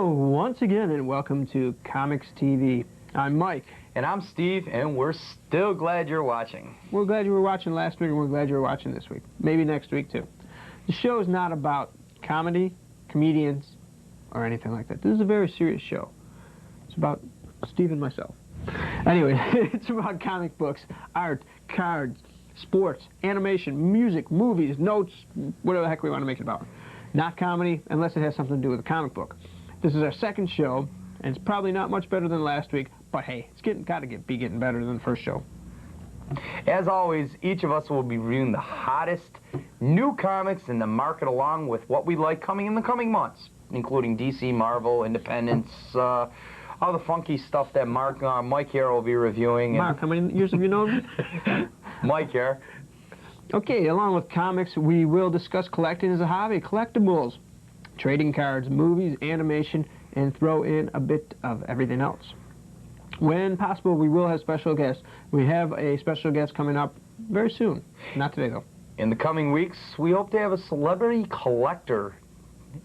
Hello once again and welcome to COMX-TV. I'm Mike. And I'm Steve, and we're still glad you're watching. We're glad you were watching last week, and we're glad you were watching this week. Maybe next week, too. The show is not about comedy, comedians, or anything like that. This is a very serious show. It's about Steve and myself. Anyway, it's about comic books, art, cards, sports, animation, music, movies, notes, whatever the heck we want to make it about. Not comedy, unless it has something to do with a comic book. This is our second show, and it's probably not much better than last week, but hey, it's got to be getting better than the first show. As always, each of us will be reviewing the hottest new comics in the market along with what we like coming in the coming months, including DC, Marvel, Independence, all the funky stuff that Mike here will be reviewing. Mark, how many years have you known me? Mike here. Okay, along with comics, we will discuss collecting as a hobby, collectibles, trading cards, movies, animation, and throw in a bit of everything else. When possible, we will have special guests. We have a special guest coming up very soon. Not today, though. In the coming weeks, we hope to have a celebrity collector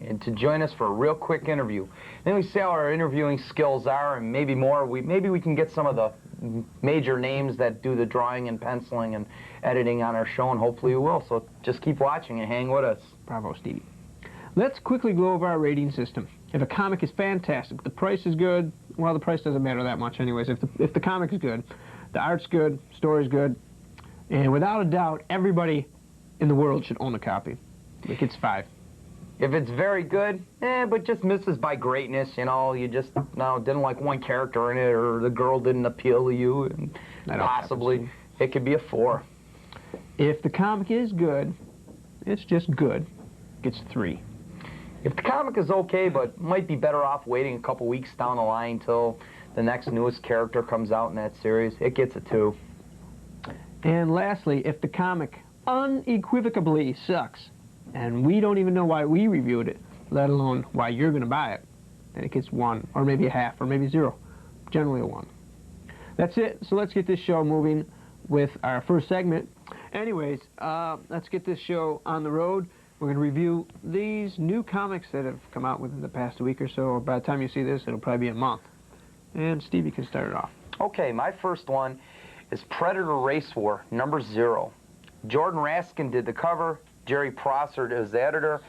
and to join us for a real quick interview. Then we see how our interviewing skills are, and maybe more. Maybe we can get some of the major names that do the drawing and penciling and editing on our show, and hopefully we will. So just keep watching and hang with us. Bravo, Stevie. Let's quickly go over our rating system. If a comic is fantastic, the price is good, well, the price doesn't matter that much anyways. If the comic is good, the art's good, story's good, and without a doubt, everybody in the world should own a copy. It gets 5. If it's very good, but just misses by greatness, you know, you just didn't like one character in it, or the girl didn't appeal to you, and possibly it could be a 4. If the comic is good, it's just good, it gets 3. If the comic is okay, but might be better off waiting a couple weeks down the line till the next newest character comes out in that series, it gets a 2. And lastly, if the comic unequivocally sucks, and we don't even know why we reviewed it, let alone why you're going to buy it, then it gets 1, or maybe a half, or maybe 0. Generally a 1. That's it. So let's get this show moving with our first segment. Anyways, let's get this show on the road. We're going to review these new comics that have come out within the past week or so. By the time you see this, it'll probably be a month. And Stevie can start it off. Okay, my first one is Predator Race War, number 0. Jordan Raskin did the cover, Jerry Prosser is the editor,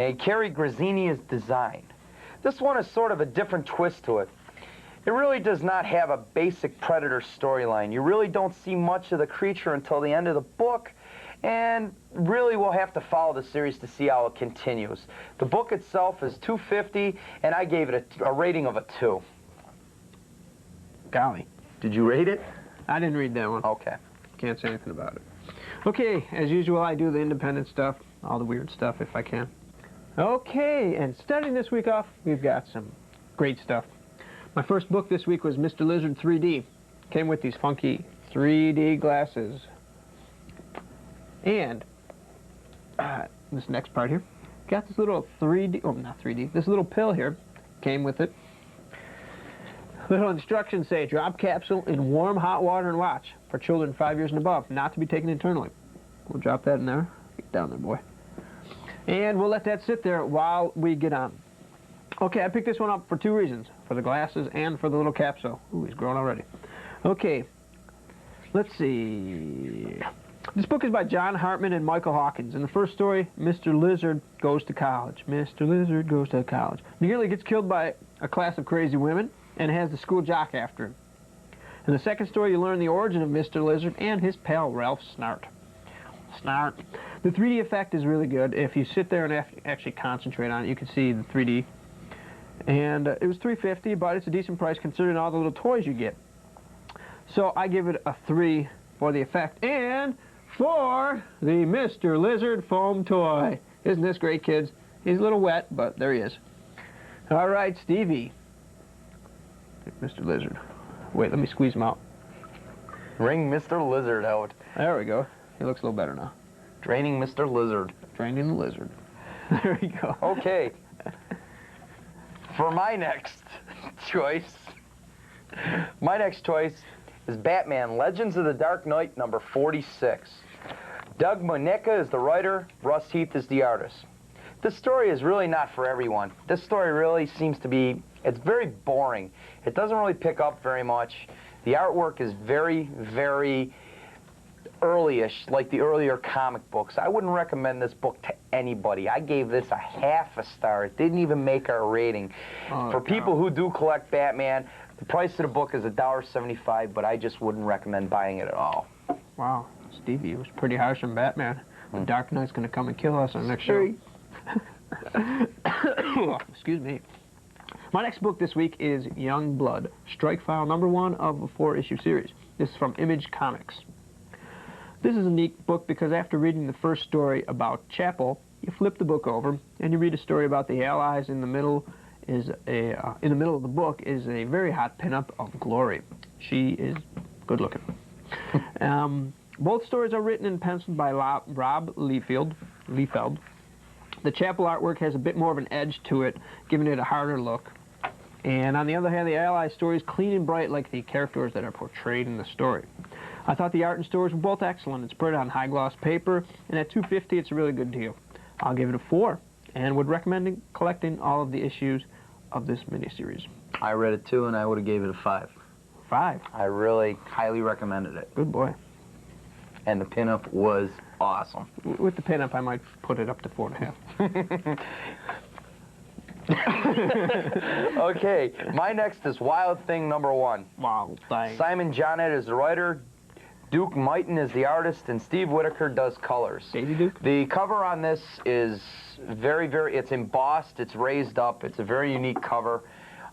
and Kerry Grazzini is design. This one is sort of a different twist to it. It really does not have a basic Predator storyline. You really don't see much of the creature until the end of the book, and really we'll have to follow the series to see how it continues. The book itself is $2.50, and I gave it a rating of a 2. Golly. Did you rate it? I didn't read that one. Okay. Can't say anything about it. Okay, as usual, I do the independent stuff, all the weird stuff if I can. Okay, and starting this week off, we've got some great stuff. My first book this week was Mr. Lizard 3D. Came with these funky 3D glasses. And this next part here, got this little 3D, oh, not 3D, this little pill here, came with it. Little instructions say, drop capsule in warm hot water and watch. For children 5 years and above, not to be taken internally. We'll drop that in there. Get down there, boy. And we'll let that sit there while we get on. Okay, I picked this one up for 2 reasons. For the glasses and for the little capsule. Ooh, he's grown already. Okay, let's see. This book is by John Hartman and Michael Hawkins. In the first story, Mr. Lizard goes to college. Mr. Lizard goes to college. Nearly gets killed by a class of crazy women and has the school jock after him. In the second story, you learn the origin of Mr. Lizard and his pal Ralph Snart. Snart. The 3D effect is really good. If you sit there and actually concentrate on it, you can see the 3D. And it was $3.50, but it's a decent price considering all the little toys you get. So I give it a 3 for the effect and for the Mr. Lizard foam toy. Isn't this great, kids? He's a little wet, but there he is. All right, Stevie. Mr. Lizard. Wait, let me squeeze him out. Wring Mr. Lizard out. There we go. He looks a little better now. Draining Mr. Lizard. Draining the lizard. There we go. Okay. For my next choice is Batman Legends of the Dark Knight, number 46. Doug Monica is the writer, Russ Heath is the artist. this story is really not for everyone. This story really seems to be, it's very boring. It doesn't really pick up very much. The artwork is very, very early-ish, like the earlier comic books. I wouldn't recommend this book to anybody. I gave this a half a star. It didn't even make our rating. For people who do collect Batman, the price of the book is $1.75, but I just wouldn't recommend buying it at all. Wow, Stevie, it was pretty harsh on Batman. The Dark Knight's going to come and kill us on the next show. Excuse me. My next book this week is Young Blood, Strike File #1 of a 4-issue series. This is from Image Comics. This is a neat book because after reading the first story about Chapel, you flip the book over and you read a story about the Allies. In the middle is in the middle of the book is a very hot pinup of Glory. She is good looking. Both stories are written and penciled by Rob Liefeld. The Chapel artwork has a bit more of an edge to it, giving it a harder look. And on the other hand, the Allies story is clean and bright like the characters that are portrayed in the story. I thought the art and stories were both excellent. It's printed on high-gloss paper, and at $2.50, it's a really good deal. I'll give it a 4, and would recommend collecting all of the issues of this miniseries. I read it too, and I would have gave it a 5. 5? I really highly recommended it. Good boy. And the pinup was awesome. With the pinup, I might put it up to 4.5. Okay, my next is Wild Thing #1. Wild Thing. Simon Johnett is the writer, Duke Mighton is the artist, and Steve Whitaker does colors. Daisy Duke? The cover on this is it's embossed, it's raised up, it's a very unique cover.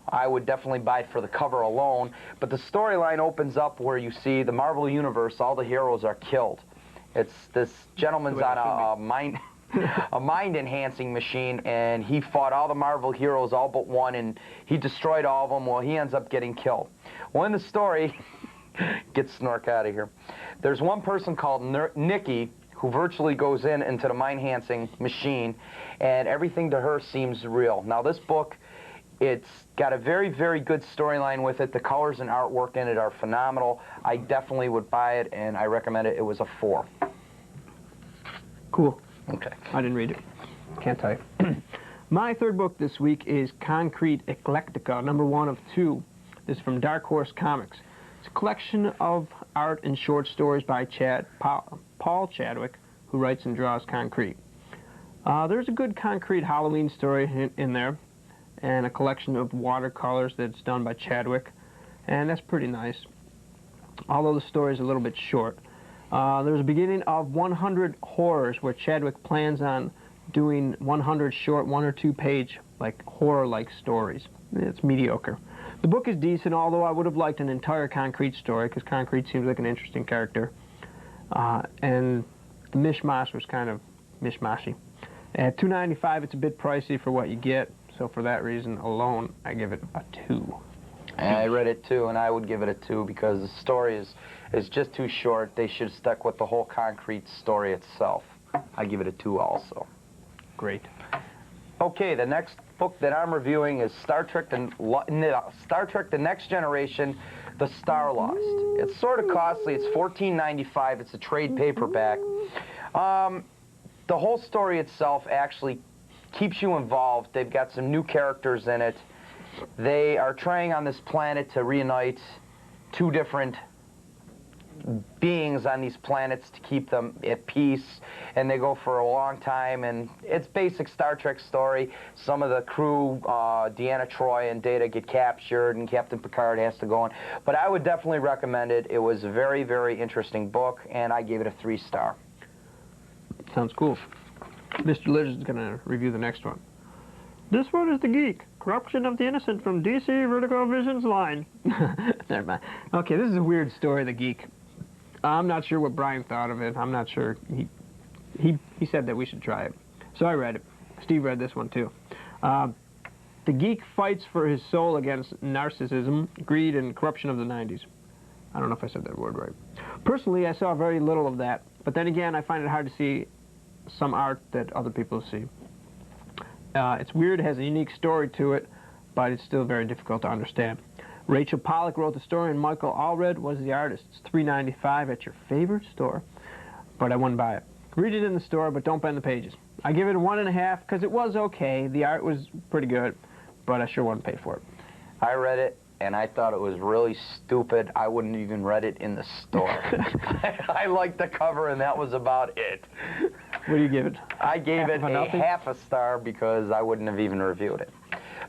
I would definitely buy it for the cover alone, but the storyline opens up where you see the Marvel Universe, all the heroes are killed. It's this gentleman's on a mind-enhancing machine, and he fought all the Marvel heroes, all but one, and he destroyed all of them. Well, he ends up getting killed. Well, in the story, get Snork out of here, there's one person called Nikki who virtually goes into the mind-enhancing machine, and everything to her seems real. Now, this book, it's got a very, very good storyline with it. The colors and artwork in it are phenomenal. I definitely would buy it, and I recommend it. It was a 4. Cool. Okay. I didn't read it. Can't tell you. My third book this week is Concrete Eclectica, #1 of 2. This is from Dark Horse Comics. It's a collection of art and short stories by Paul Chadwick, who writes and draws Concrete. There's a good Concrete Halloween story in there, and a collection of watercolors that's done by Chadwick, and that's pretty nice, although the story is a little bit short. There's a beginning of 100 Horrors, where Chadwick plans on doing 100 short 1 or 2 page horror-like stories. It's mediocre. The book is decent, although I would have liked an entire Concrete story, because Concrete seems like an interesting character. And the mishmash was kind of mishmashy. At $2.95, it's a bit pricey for what you get, so for that reason alone, I give it a 2. I read it too, and I would give it a 2 because the story is just too short. They should have stuck with the whole Concrete story itself. I give it a 2 also. Great. Okay, the next book that I'm reviewing is Star Trek The Next Generation, The Star Lost. It's sort of costly. It's $14.95. It's a trade paperback. The whole story itself actually keeps you involved. They've got some new characters in it. They are trying on this planet to reunite 2 different beings on these planets to keep them at peace, and they go for a long time, and it's basic Star Trek story. Some of the crew, Deanna Troi and Data, get captured, and Captain Picard has to go on. But I would definitely recommend it. It was a very, very interesting book, and I gave it a 3-star. Sounds cool. Mr. Lizard's going to review the next one. This one is The Geek, Corruption of the Innocent from DC Vertigo Visions line. Never mind. Okay, this is a weird story, The Geek. I'm not sure what Brian thought of it. I'm not sure. He said that we should try it. So I read it. Steve read this one too. The geek fights for his soul against narcissism, greed, and corruption of the 90s. I don't know if I said that word right. Personally, I saw very little of that. But then again, I find it hard to see some art that other people see. It's weird, it has a unique story to it, but it's still very difficult to understand. Rachel Pollack wrote the story, and Michael Allred was the artist. It's $3.95 at your favorite store, but I wouldn't buy it. Read it in the store, but don't bend the pages. I give it a 1.5 because it was okay. The art was pretty good, but I sure wouldn't pay for it. I read it, and I thought it was really stupid. I wouldn't even read it in the store. I liked the cover, and that was about it. What do you give it? I gave it a half a star because I wouldn't have even reviewed it.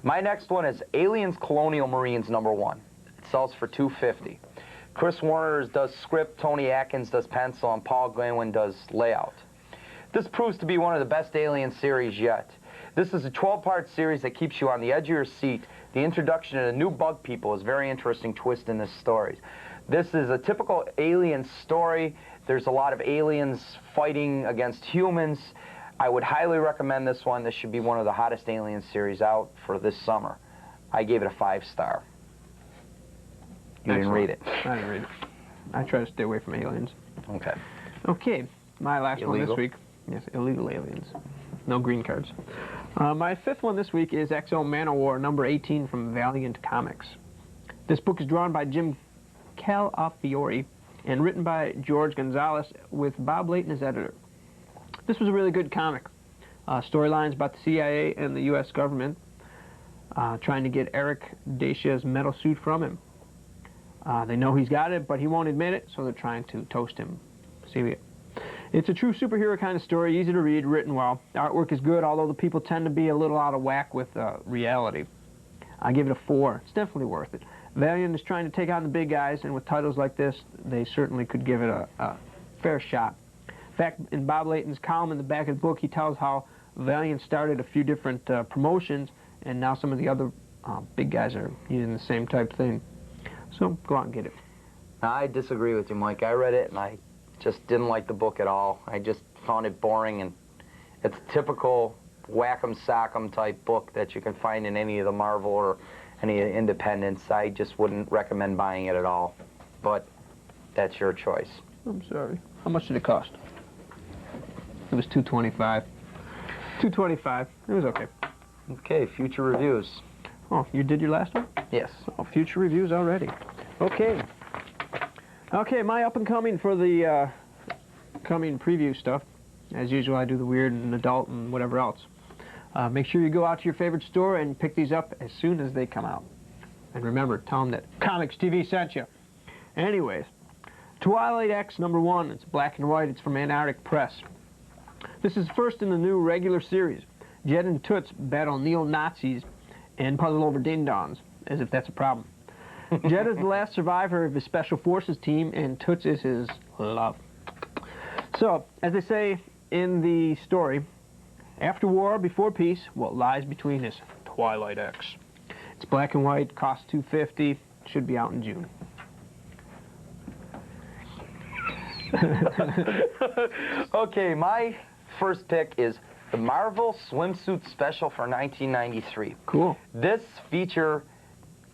My next one is Aliens Colonial Marines #1. It sells for $2.50. Chris Warner does script, Tony Atkins does pencil, and Paul Glanwin does layout. This proves to be one of the best Alien series yet. This is a 12-part series that keeps you on the edge of your seat. The introduction of the new bug people is a very interesting twist in this story. This is a typical alien story. There's a lot of aliens fighting against humans. I would highly recommend this one. This should be one of the hottest alien series out for this summer. I gave it a 5-star. You didn't read it. I didn't read it. I try to stay away from aliens. Okay. Okay, my last one Illegal? this week. Yes, illegal aliens. No green cards. My 5th one this week is X-O Man-O-War #18 from Valiant Comics. This book is drawn by Jim Calafiore and written by George Gonzalez with Bob Layton as editor. This was a really good comic. Storylines about the CIA and the U.S. government trying to get Eric Dacia's metal suit from him. They know he's got it, but he won't admit it, so they're trying to toast him. See, it's a true superhero kind of story, easy to read, written well. The artwork is good, although the people tend to be a little out of whack with reality. I give it a 4. It's definitely worth it. Valiant is trying to take on the big guys, and with titles like this, they certainly could give it a fair shot. In fact, in Bob Layton's column in the back of the book, he tells how Valiant started a few different promotions, and now some of the other big guys are using the same type thing. So go out and get it. I disagree with you, Mike. I read it, and I just didn't like the book at all. I just found it boring, and it's a typical whack-em sock-em type book that you can find in any of the Marvel or any independents. I just wouldn't recommend buying it at all, but that's your choice. I'm sorry. How much did it cost? It was $2.25. $2.25. It was okay. Okay, future reviews. Oh, you did your last one? Yes. Oh, future reviews already. Okay. Okay, my up-and-coming for the coming preview stuff. As usual, I do the weird and adult and whatever else. Make sure you go out to your favorite store and pick these up as soon as they come out. And remember, tell them that COMX-TV sent you. Anyways, Twilight X #1. It's black and white. It's from Antarctic Press. This is first in the new regular series. Jed and Toots battle neo-Nazis and puzzle over ding-dongs, as if that's a problem. Jed is the last survivor of his Special Forces team, and Toots is his love. So, as they say in the story, after war, before peace, what lies between is Twilight X. It's black and white, costs $2.50, should be out in June. Okay, my first pick is the Marvel Swimsuit Special for 1993. Cool. This feature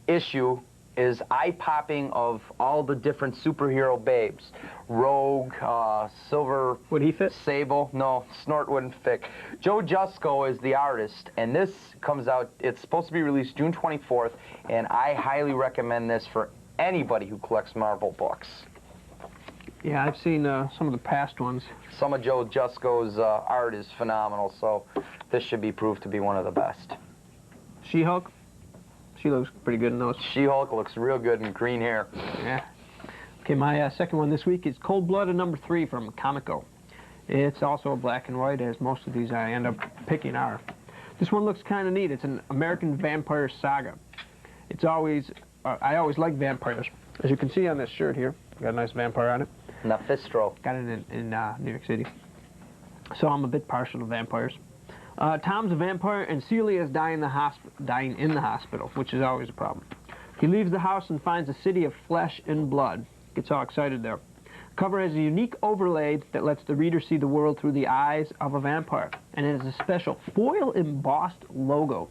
issue is eye-popping of all the different superhero babes. Rogue, Silver... Would he fit? Sable. No, Snort wouldn't fit. Joe Jusko is the artist, and this comes out, it's supposed to be released June 24th, and I highly recommend this for anybody who collects Marvel books. Yeah, I've seen some of the past ones. Some of Joe Jusko's art is phenomenal, so this should be proved to be one of the best. She-Hulk? She looks pretty good in those. She-Hulk looks real good in green hair. Yeah. Okay, my second one this week is Cold Blooded #3 from Comico. It's also a black and white, as most of these I end up picking are. This one looks kind of neat. It's an American vampire saga. It's always, I always like vampires. As you can see on this shirt here, got a nice vampire on it. Mephisto. Got it in New York City. So I'm a bit partial to vampires. Tom's a vampire, and Celia is dying in the hospital, which is always a problem. He leaves the house and finds a city of flesh and blood. Gets all excited there. Cover has a unique overlay that lets the reader see the world through the eyes of a vampire, and it has a special foil embossed logo,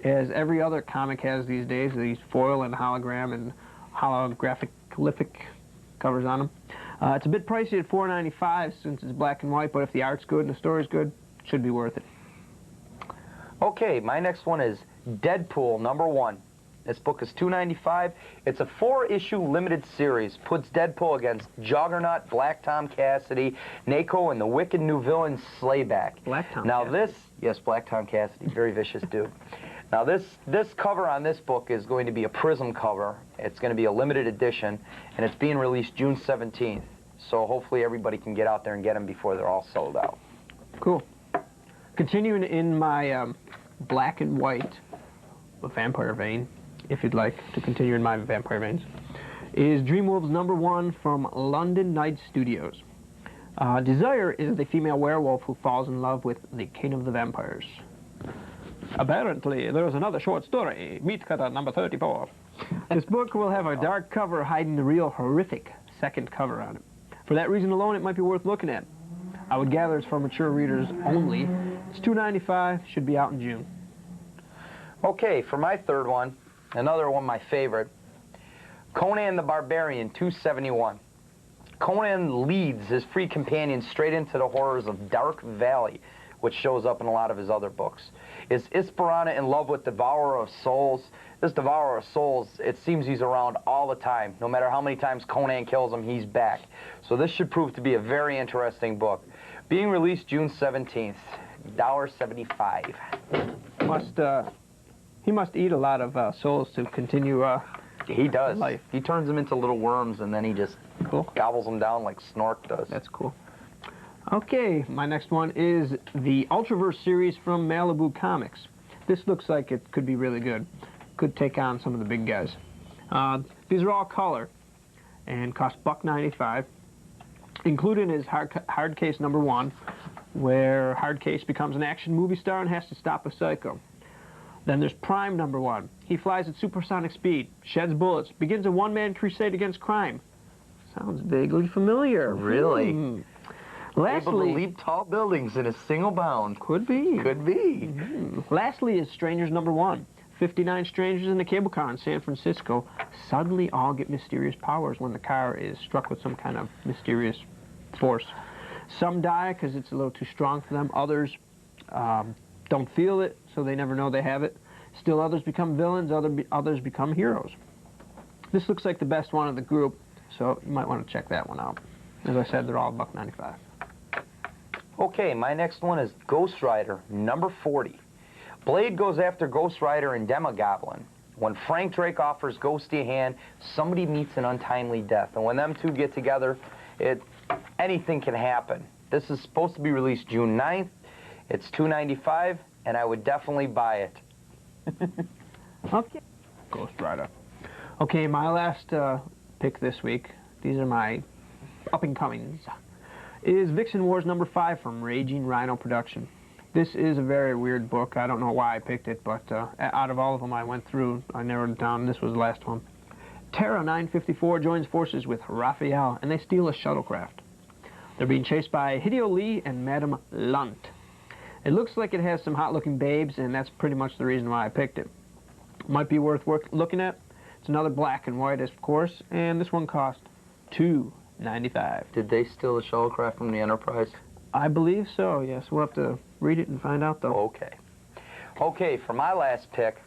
as every other comic has these days, these foil and hologram and holographic covers on them. It's a bit pricey at $4.95 since it's black and white, but if the art's good and the story's good, it should be worth it. Okay, my next one is Deadpool #1. This book is $2.95. It's a 4-issue limited series. Puts Deadpool against Juggernaut, Black Tom Cassidy, Nako, and the wicked new villain Slayback. Black Tom Now Cassidy. yes, Black Tom Cassidy, very vicious dude. Now this cover on this book is going to be a Prism cover. It's going to be a limited edition, and it's being released June 17th. So hopefully everybody can get out there and get them before they're all sold out. Cool. Continuing in my black and white vampire vein, if you'd like to continue in my vampire veins, is Dreamwolves #1 from London Night Studios. Desire is the female werewolf who falls in love with the king of the vampires. Apparently, there's another short story, Meat Cutter #34. This book will have a dark cover hiding the real horrific second cover on it. For that reason alone, it might be worth looking at. I would gather it's for mature readers only. It's $2.95, should be out in June. Okay, for my third one, another one, my favorite, Conan the Barbarian, $2.71. Conan leads his free companion straight into the horrors of Dark Valley, which shows up in a lot of his other books. Is Esperana in love with Devourer of Souls? This Devourer of Souls, it seems he's around all the time. No matter how many times Conan kills him, he's back. So this should prove to be a very interesting book. Being released June 17th, $1.75. He must eat a lot of souls to continue He does. life. He turns them into little worms, and then he just gobbles them down like Snork does. That's cool. Okay, my next one is the Ultraverse series from Malibu Comics. This looks like it could be really good. Could take on some of the big guys. These are all color and cost $1.95. Included is Hard Case #1, where Hard Case becomes an action movie star and has to stop a psycho. Then there's Prime #1. He flies at supersonic speed, sheds bullets, begins a one-man crusade against crime. Sounds vaguely familiar. Really? Lastly, able to leap tall buildings in a single bound. Could be. Could be. Lastly is Strangers #1. 59 strangers in a cable car in San Francisco suddenly all get mysterious powers when the car is struck with some kind of mysterious force. Some die because it's a little too strong for them. Others don't feel it, so they never know they have it. Still others become villains, others become heroes. This looks like the best one of the group, so you might want to check that one out. As I said, they're all $1.95. Okay, my next one is Ghost Rider #40. Blade goes after Ghost Rider and Demogoblin. When Frank Drake offers Ghosty a hand, somebody meets an untimely death. And when them two get together, anything can happen. This is supposed to be released June 9th. It's $2.95, and I would definitely buy it. Okay. Ghost Rider. Okay, my last pick this week, these are my up-and-comings, is Vixen Wars #5 from Raging Rhino Production. This is a very weird book. I don't know why I picked it, but out of all of them I went through, I narrowed it down, and this was the last one. Terra 954 joins forces with Raphael, and they steal a shuttlecraft. They're being chased by Hideo Lee and Madame Lunt. It looks like it has some hot-looking babes, and that's pretty much the reason why I picked it. Might be worth looking at. It's another black and white, of course, and this one cost $2.95. Did they steal the shuttlecraft from the Enterprise? I believe so, yes. We'll have to read it and find out, though. Okay. Okay, for my last pick,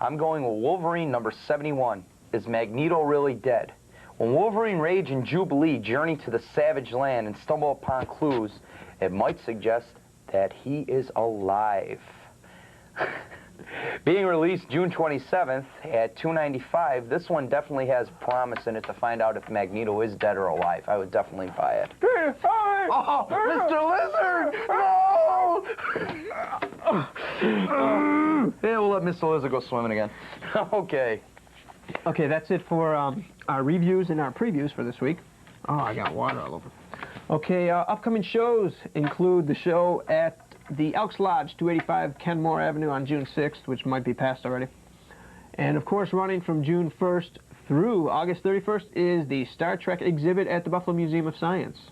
I'm going with Wolverine #71. Is Magneto really dead? When Wolverine, Rage, and Jubilee journey to the Savage Land and stumble upon clues, it might suggest that he is alive. Being released June 27th at $2.95, this one definitely has promise in it to find out if Magneto is dead or alive. I would definitely buy it. Oh, Mr. Lizard! No! Yeah, we'll let Mr. Lizard go swimming again. Okay. Okay, that's it for our reviews and our previews for this week. Oh, I got water all over. Okay, upcoming shows include the show at the Elks Lodge, 285 Kenmore Avenue on June 6th, which might be passed already. And, of course, running from June 1st through August 31st is the Star Trek exhibit at the Buffalo Museum of Science.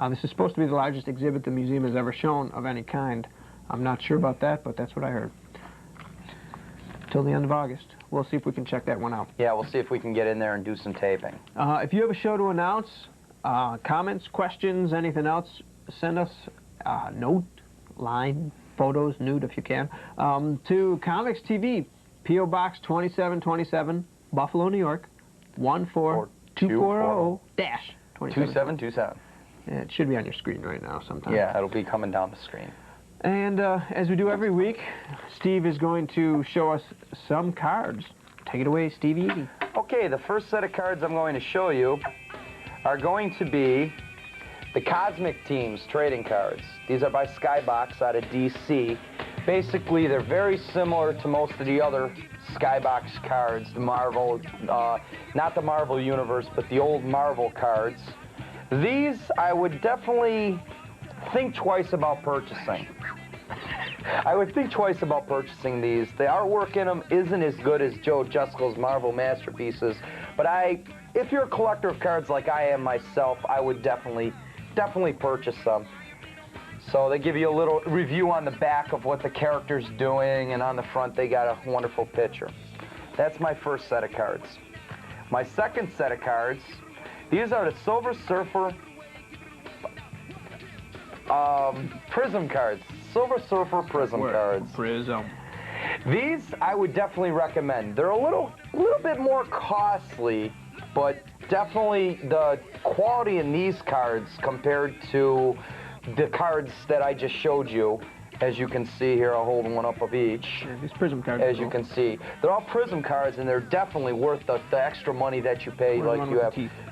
This is supposed to be the largest exhibit the museum has ever shown of any kind. I'm not sure about that, but that's what I heard. Till the end of August. We'll see if we can check that one out. Yeah, we'll see if we can get in there and do some taping. If you have a show to announce, comments, questions, anything else, send us a note, line, photos, nude if you can, to COMX-TV, P.O. Box 2727, Buffalo, New York, 14240-2727. It should be on your screen right now sometime. Yeah, it'll be coming down the screen. And as we do every week, Steve is going to show us some cards. Take it away, Stevie. Okay, the first set of cards I'm going to show you are going to be the Cosmic Teams trading cards. These are by Skybox out of DC. Basically, they're very similar to most of the other Skybox cards, the Marvel, not the Marvel Universe, but the old Marvel cards. These, I would definitely think twice about purchasing. I would think twice about purchasing these. The artwork in them isn't as good as Joe Jusko's Marvel masterpieces, but if you're a collector of cards like I am myself, I would definitely purchase them. So they give you a little review on the back of what the character's doing, and on the front they got a wonderful picture. That's my first set of cards. My second set of cards, these are the Silver Surfer Prism cards. Silver Surfer Prism cards. Prism. These I would definitely recommend. They're a little bit more costly, but definitely the quality in these cards compared to the cards that I just showed you. As you can see here, I'll hold one up of each. Yeah, these Prism cards. As you can see, they're all Prism cards, and they're definitely worth the extra money that you pay. Like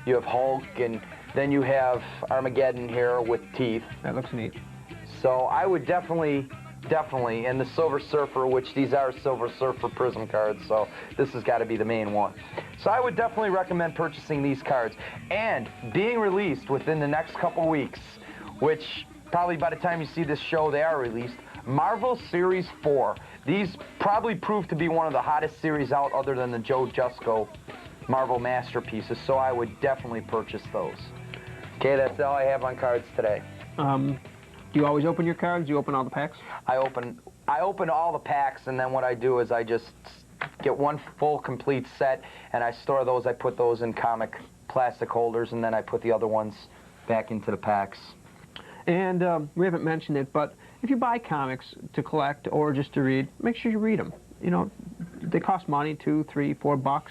you have Hulk, and then you have Armageddon here with teeth. That looks neat. So I would definitely, and the Silver Surfer, which these are Silver Surfer Prism cards, so this has got to be the main one. So I would definitely recommend purchasing these cards, and being released within the next couple weeks, which probably by the time you see this show, they are released, Marvel Series 4. These probably prove to be one of the hottest series out other than the Joe Jusko Marvel masterpieces, so I would definitely purchase those. Okay, that's all I have on cards today. Do you always open your cards? Do you open all the packs? I open all the packs, and then what I do is I just get one full complete set, and I store those. I put those in comic plastic holders, and then I put the other ones back into the packs. And we haven't mentioned it, but if you buy comics to collect or just to read, make sure you read them. You know, they cost money, $2, $3, $4.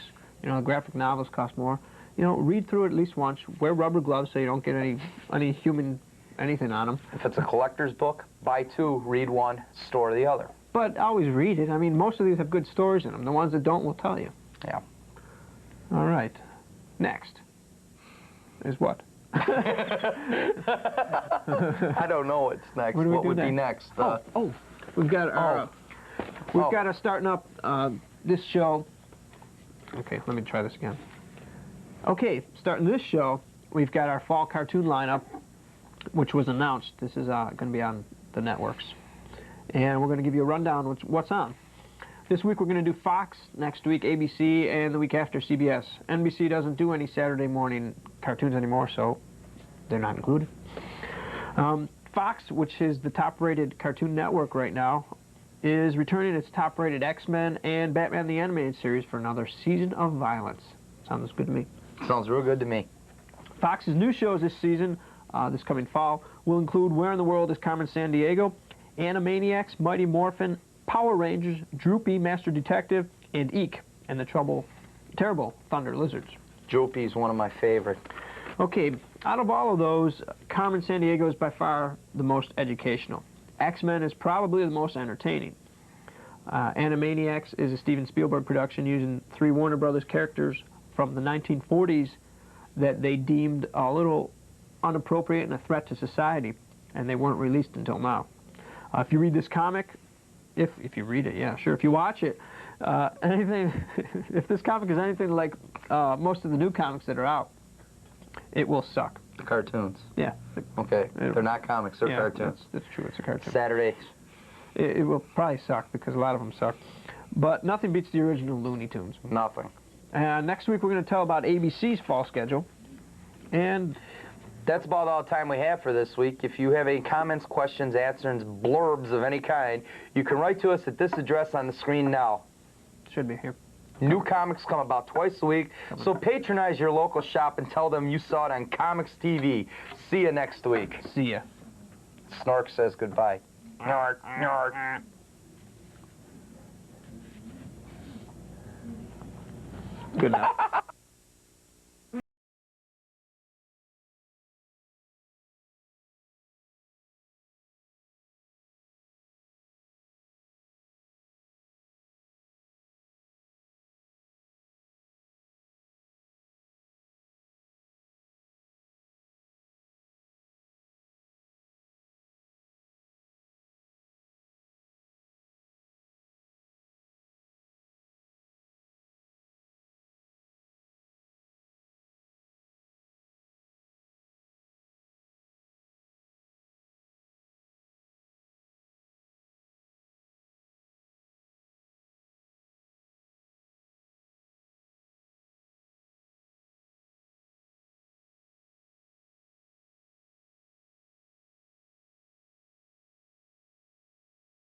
You know, graphic novels cost more. You know, read through it at least once. Wear rubber gloves so you don't get any human anything on them. If it's a collector's book, buy two, read one, store the other. But always read it. I mean, most of these have good stories in them. The ones that don't will tell you. Yeah. All right. Next is what? I don't know what's next. What would be next? We've got our we've got us starting up this show. Okay, let me try this again. Okay, starting this show, we've got our fall cartoon lineup, which was announced. This is going to be on the networks. And we're going to give you a rundown of what's on. This week we're going to do Fox, next week ABC, and the week after CBS. NBC doesn't do any Saturday morning cartoons anymore, so they're not included. Fox, which is the top-rated cartoon network right now, is returning its top-rated X-Men and Batman the Animated Series for another season of violence. Sounds good to me. Sounds real good to me. Fox's new shows this season, this coming fall, will include Where in the World is Carmen Sandiego, Animaniacs, Mighty Morphin, Power Rangers, Droopy, Master Detective, and Eek, and the Terrible Thunder Lizards. Droopy's one of my favorite. Okay, out of all of those, Carmen Sandiego is by far the most educational. X-Men is probably the most entertaining. Animaniacs is a Steven Spielberg production using 3 Warner Brothers characters from the 1940s that they deemed a little inappropriate and a threat to society, and they weren't released until now. If you read this comic, if you read it, yeah, sure. If you watch it, if this comic is anything like most of the new comics that are out, it will suck. The cartoons. Yeah. Okay. They're not comics, they're cartoons. That's true, it's a cartoon. Saturday. It will probably suck because a lot of them suck. But nothing beats the original Looney Tunes. Nothing. Next week we're going to tell about ABC's fall schedule. And that's about all the time we have for this week. If you have any comments, questions, answers, blurbs of any kind, you can write to us at this address on the screen now. Should be here. New comics come about twice a week, so patronize your local shop and tell them you saw it on COMX-TV. See you next week. See ya. Snork says goodbye. Nark, nark. Good night.